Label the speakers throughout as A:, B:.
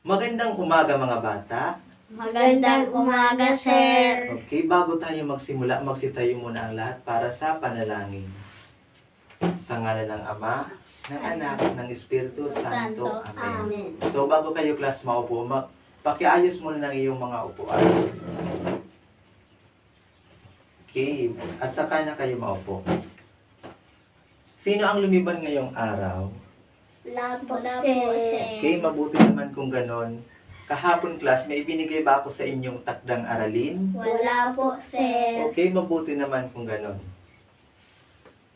A: Magandang umaga mga bata.
B: Magandang umaga, sir.
A: Okay, bago tayo magsimula, magsitayo muna ang lahat para sa panalangin. Sa ngalan ng Ama, ng Anak, ng Espiritu Santo. Amen.
B: Amen.
A: So bago kayo class maupo, pakiayos muna ng iyong mga upuan. Okay, at saka na kayo maupo. Sino ang lumiban ngayong araw?
B: Lapo, sir.
A: Okay, mabuti naman kung ganon. Kahapon class, may ibinigay ba ako sa inyong takdang aralin?
B: Wala po, sir.
A: Okay, mabuti naman kung ganon.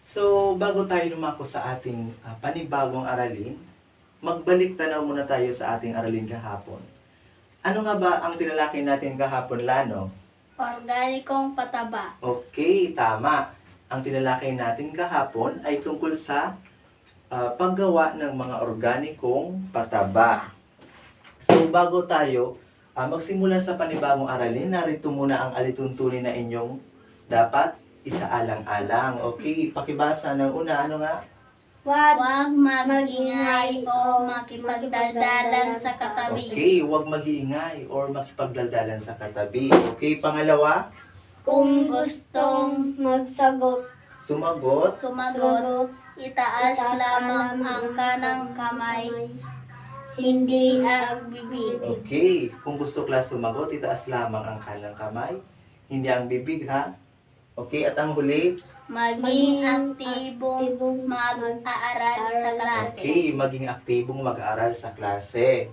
A: So, bago tayo lumako sa ating panibagong aralin, magbalik tanaw muna tayo sa ating aralin kahapon. Ano nga ba ang tinalakay natin kahapon, Lano?
B: Organikong pataba.
A: Okay, tama. Ang tinalakay natin kahapon ay tungkol sa paggawa ng mga organikong pataba. So, bago tayo magsimula sa panibagong aralin, narito muna ang alituntunin na inyong dapat isaalang-alang. Okay, pakibasa ng una. Ano nga?
B: Huwag magingay o makipagdaldalan sa katabi.
A: Okay, huwag mag-iingay or makipagdaldalan sa katabi. Okay, pangalawa,
B: Kung gustong
A: sumagot.
B: sumagot, itaas lamang ang kanang kamay, hindi ang bibig.
A: Okay, kung gusto class sumagot, itaas lamang ang kanang kamay, hindi ang bibig, ha? Okay, at ang huli,
B: Maging aktibong mag-aaral sa klase.
A: okay, maging aktibong mag-aaral sa klase.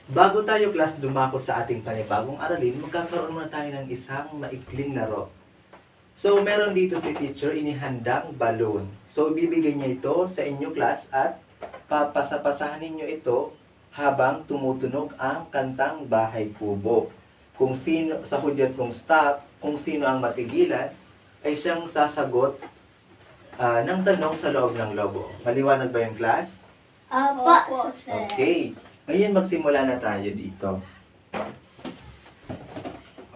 A: Bago tayo class dumako sa ating panibagong aralin, magkakaroon muna tayo ng isang maikling laro. So, meron dito si teacher, inihandang balloon. So, ibibigay niya ito sa inyo class at papasapasahan ninyo ito habang tumutunog ang kantang Bahay Kubo. Kung sino, sa hudyat kong stop, kung sino ang matigilan, ay siyang sasagot ng tanong sa loob ng lobo. Maliwanag ba yung class?
B: Opo, sir.
A: Okay. Ngayon magsimula na tayo dito.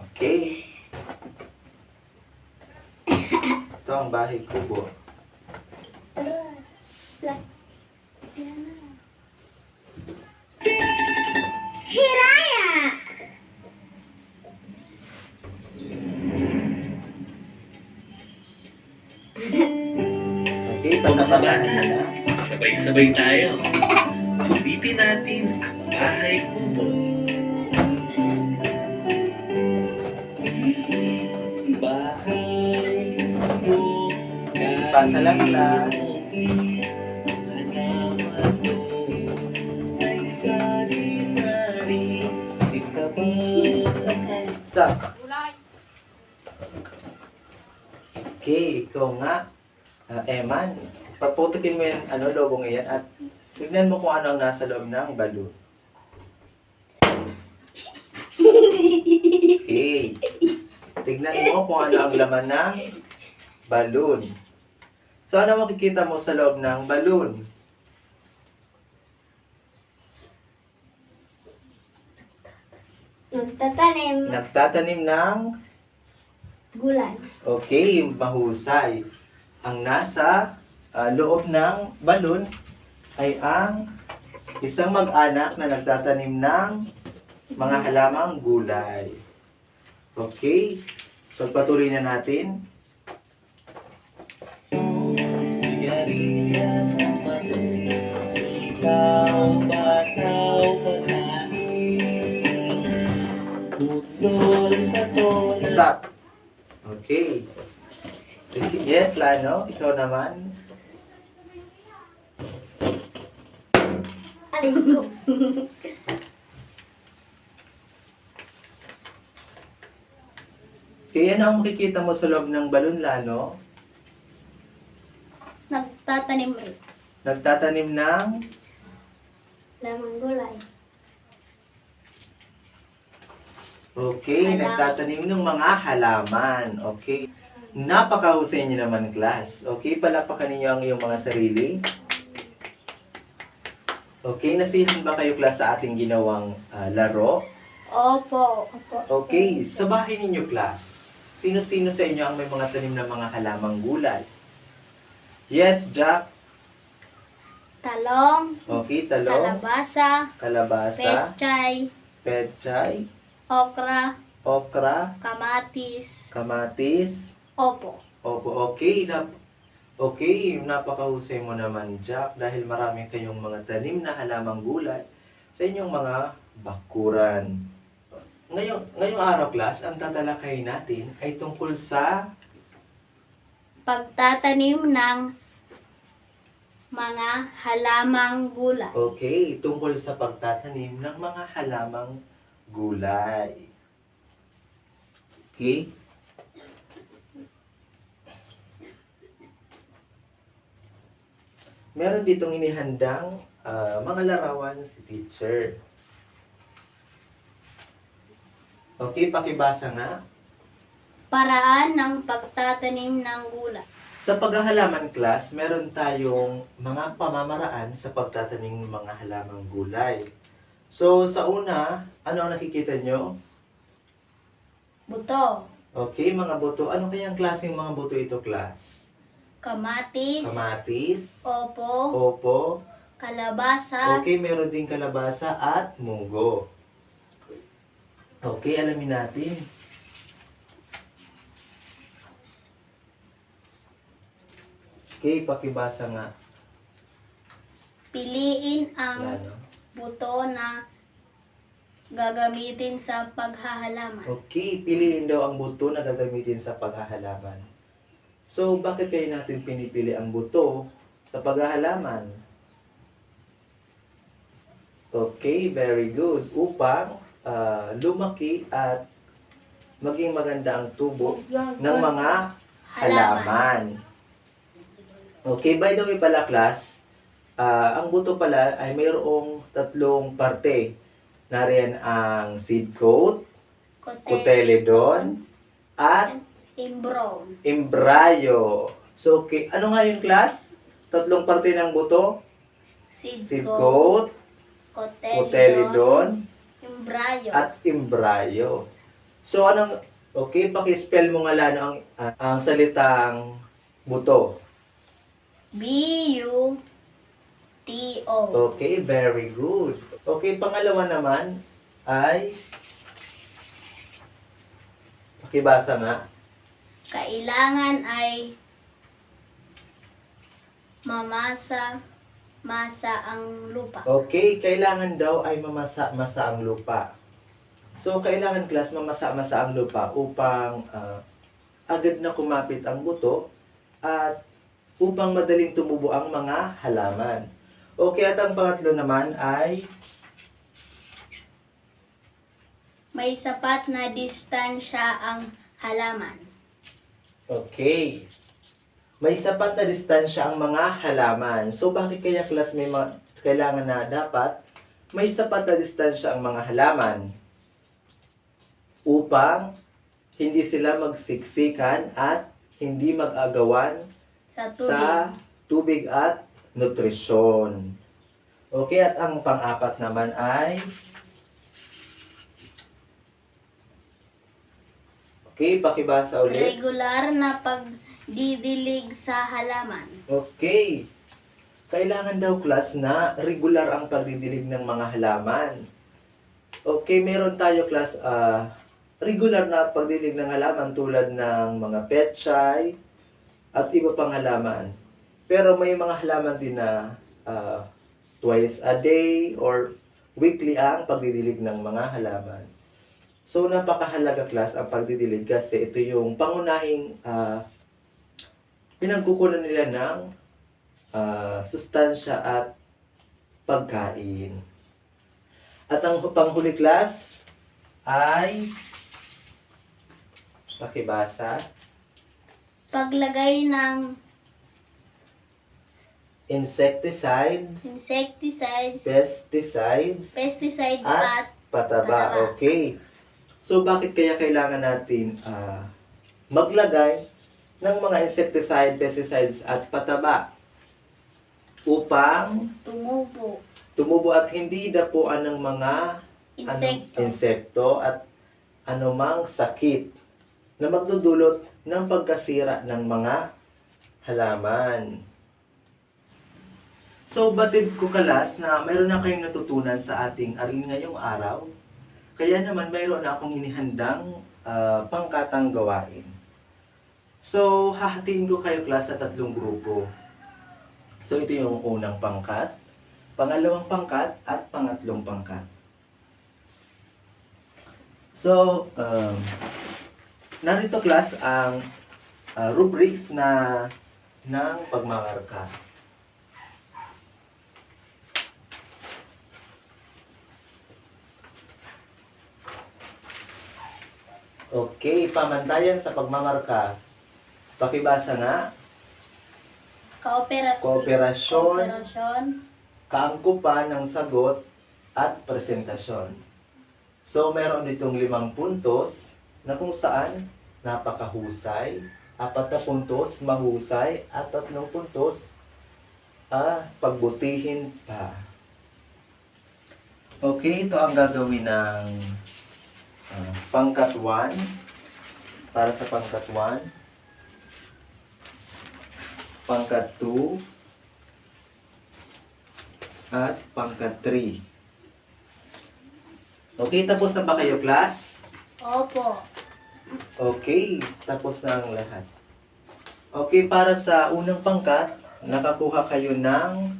A: Okay. Ito ang Bahay Kubo.
B: Hiraya!
A: Okay, pasapasahan na na.
C: Sabay-sabay tayo. Ulitin natin ang bahay kubo. Bahay kubo.
A: Pasa lang class.
C: Halaman mo ay sari-sari. Ikabas
A: Stop. Okay, ikaw nga. Eman, paputukin mo yung lobong iyan at tignan mo kung ano ang nasa loob ng balloon. Okay. Tignan mo kung ano ang laman ng balloon. So, ano makikita mo sa loob ng balloon? Nagtatanim ng...
B: Gulay.
A: Okay, mahusay. Ang nasa loob ng balon ay ang isang mag-anak na nagtatanim ng mga halamang gulay. Okay, pagpatuloy na natin.
C: sigarilyas ang matunog. Sikaw, bataw, pagkain. Putol, patol.
A: Stop. Okay. Yes, Lano, ikaw naman.
B: Alin ko?
A: Kaya ano ang makikita mo sa loob ng balon, Lano?
B: Nagtatanim rin.
A: Nagtatanim ng...
B: Lamang gulay.
A: Okay,
B: Halaman.
A: nagtatanim ng mga halaman. Okay. Napakahusay niyo naman, class. Okay, palakpakan ninyo ang iyong mga sarili. Okay, nasiyahan ba kayo, class, sa ating ginawang laro?
B: Opo.
A: Okay, sa bahay ninyo, class, sino-sino sa inyo ang may mga tanim na mga halamang gulay? Yes, Jack?
B: talong,
A: Okay, talong,
B: kalabasa,
A: kalabasa,
B: pechay,
A: pechay,
B: okra,
A: okra,
B: kamatis,
A: kamatis.
B: opo.
A: Opo, okay. Okay, napakahusay mo naman, Jack, dahil marami kayong mga tanim na halamang gulay sa inyong mga bakuran. Ngayong araw, class, ang tatalakayin natin ay tungkol sa
B: Pagtatanim ng mga halamang gulay.
A: okay, tungkol sa pagtatanim ng mga halamang gulay. Okay? Meron ditong inihandang mga larawan si teacher. Okay, pakibasa nga.
B: Paraan ng pagtatanim ng gulay.
A: Sa paghahalaman class, meron tayong mga pamamaraan sa pagtatanim ng mga halamang gulay. So, sa una, ano ang nakikita nyo?
B: Buto,
A: Okay, mga buto. Ano kayang klaseng mga buto ito, class?
B: kamatis,
A: Kamatis,
B: opo,
A: opo.
B: kalabasa,
A: Okay, meron din kalabasa at munggo. Okay, alamin natin. Okay, pakibasa nga.
B: piliin ang
A: Yan, no?
B: buto na gagamitin sa paghahalaman.
A: Okay, piliin daw ang buto na gagamitin sa paghahalaman. So, bakit kayo natin pinipili ang buto sa paghahalaman? Okay, very good. Upang lumaki at maging maganda ang tubo ng mga halaman. Okay, by the way pala class, ang buto pala ay mayroong tatlong parte. Nariyan ang seed coat, cotyledon, at
B: Imbrown.
A: embryo. So, okay, ano nga yung class? Tatlong parte ng buto?
B: Seed
A: Seed
B: coat,
A: coat,
B: cotyledon,
A: cotyledon,
B: embryo.
A: at embryo. So, anong, okay, paki-spell mo nga lang ang salitang buto.
B: B-U-T-O.
A: Okay, very good. Okay, pangalawa naman ay pakibasa nga.
B: Kailangan ay masa ang lupa.
A: Okay, kailangan daw ay mamasa-masa ang lupa. So, kailangan class mamasa-masa ang lupa upang agad na kumapit ang buto at upang madaling tumubo ang mga halaman. Okay, at ang pangatlo naman ay
B: May sapat na distansya ang halaman.
A: okay. May sapat na distansya ang mga halaman. So, bakit kaya class kailangan na dapat may sapat na distansya ang mga halaman? Upang hindi sila magsiksikan at hindi mag-agawan
B: Sa tubig.
A: sa tubig at nutrisyon. Okay, at ang pang-apat naman ay okay, pakibasa ulit.
B: Regular na pagdidilig sa halaman.
A: Okay. Kailangan daw class na regular ang pagdidilig ng mga halaman. Okay, meron tayo class regular na pagdidilig ng halaman tulad ng mga pechay at iba pang halaman. Pero may mga halaman din na twice a day or weekly ang pagdidilig ng mga halaman. So, napakahalaga class ang pagdidilig kasi ito yung pangunahing pinagkukunan nila ng sustansya at pagkain. At ang panghuli class ay pakibasa.
B: Paglagay ng
A: Insecticides,
B: insecticides,
A: pesticide,
B: at
A: pataba.
B: pataba.
A: Okay. So, bakit kaya kailangan natin maglagay ng mga insecticide, pesticides, at pataba? Upang tumubo at hindi dapuan ng mga insekto at anumang sakit na magdudulot ng pagkasira ng mga halaman. So, batid ko kalas na mayroon na kayong natutunan sa ating aralin ngayong araw. Kaya naman mayroon na akong inihandang pangkatang gawain. So, hahatiin ko kayo class sa 3 grupo. So, ito yung unang pangkat, pangalawang pangkat, at pangatlong pangkat. So, narito class ang rubrics ng pagmamarka. Okay, pamantayan sa pagmamarka. Pakibasa nga, kooperasyon, kaangkupan ng sagot, at presentasyon. So, meron ditong 5 puntos na kung saan napakahusay, 4 na puntos, mahusay, at 3 puntos, pagbutihin pa. Okay, ito ang gagawin ng pangkat 1. Para sa pangkat 1. Pangkat 2. At pangkat 3. Okay, tapos na ba kayo, class?
B: Opo.
A: Okay, tapos na ang lahat. Okay, para sa unang pangkat, nakakuha kayo ng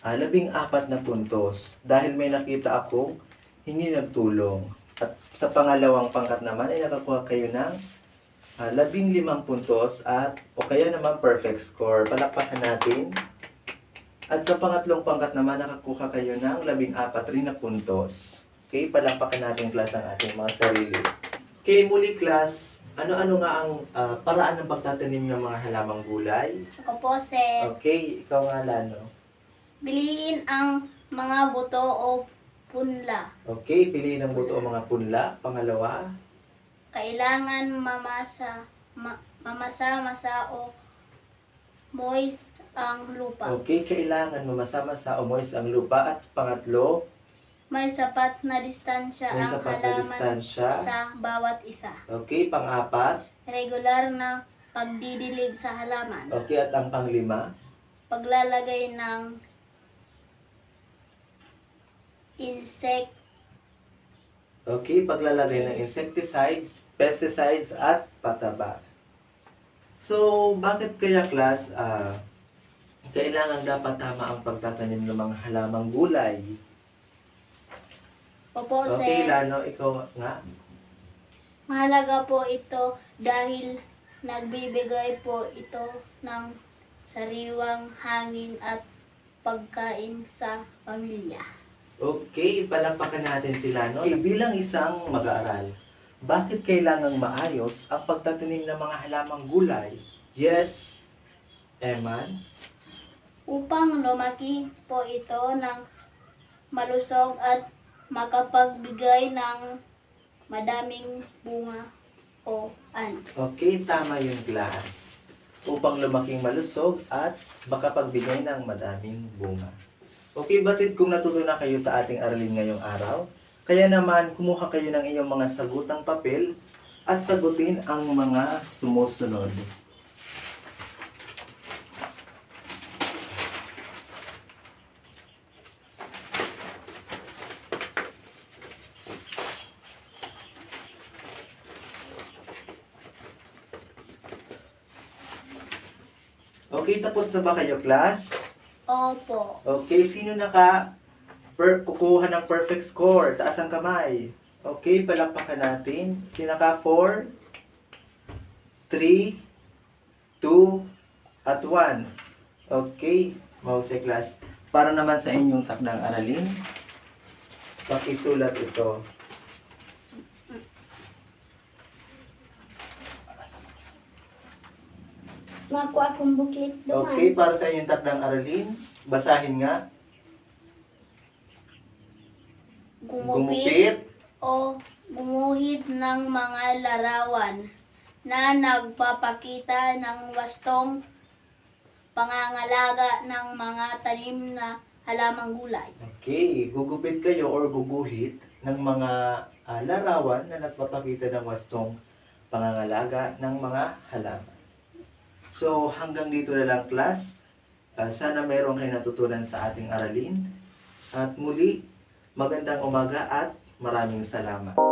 A: 14 na puntos dahil may nakita akong hindi nagtulong. At sa pangalawang pangkat naman ay nakakuha kayo ng 15 puntos at o kaya naman perfect score. Palakpakan natin. At sa pangatlong pangkat naman nakakuha kayo ng 14 rin na puntos. Okay, palakpakan natin class ang ating mga sarili. Okay, muli class, ano-ano nga ang paraan ng pagtatanim ng mga halamang gulay?
B: Opo, sir.
A: Okay, ikaw nga Lano.
B: Biliin ang mga buto o punla.
A: Okay, piliin ang buto o mga punla. Pangalawa,
B: Kailangan mamasa-masa o moist ang lupa.
A: okay, kailangan mamasa-masa o moist ang lupa. At pangatlo,
B: May sapat na distansya
A: may
B: ang
A: sapat na
B: halaman
A: distansya.
B: sa bawat isa.
A: Okay, pang-apat.
B: Regular na pagdidilig sa halaman.
A: Okay, at ang pang-5.
B: Paglalagay ng insect
A: Okay, paglalagay ng insecticide, pesticides, at pataba. So, bakit kaya class, kailangan dapat tama ang pagtatanim ng mga halamang gulay?
B: Opo,
A: Okay,
B: sir.
A: Lano, ikaw nga.
B: Mahalaga po ito dahil nagbibigay po ito ng sariwang hangin at pagkain sa pamilya.
A: Okay, palampakan natin sila, no? Bilang isang mag-aaral, bakit kailangang maayos ang pagtatanim ng mga halamang gulay? Yes, Eman?
B: Upang lumaki po ito ng malusog at makapagbigay ng madaming bunga o ani.
A: Okay, tama yung class. Upang lumaking malusog at makapagbigay ng madaming bunga. Okay, batid kung natutunan kayo sa ating aralin ngayong araw, kaya naman kumuha kayo ng iyong mga sagutang papel at sagutin ang mga sumusunod. Okay, tapos na ba kayo, class?
B: Opo.
A: Okay, sino kukuha ng perfect score? Taas ang kamay. Okay, palakpakan natin. Sino naka 4, 3, 2, at 1. Okay, mahusay class. Para naman sa inyong takdang aralin, pakisulat ito.
B: Makuha akong buklit
A: Okay, para sa inyong takdang aralin, basahin nga.
B: Gumupit o gumuhit ng mga larawan na nagpapakita ng wastong pangangalaga ng mga tanim na halamang gulay.
A: Okay, gugupit kayo or guguhit ng mga larawan na nagpapakita ng wastong pangangalaga ng mga halaman. So, hanggang dito na lang class. Sana mayroong kayo natutunan sa ating aralin. At muli, magandang umaga at maraming salamat.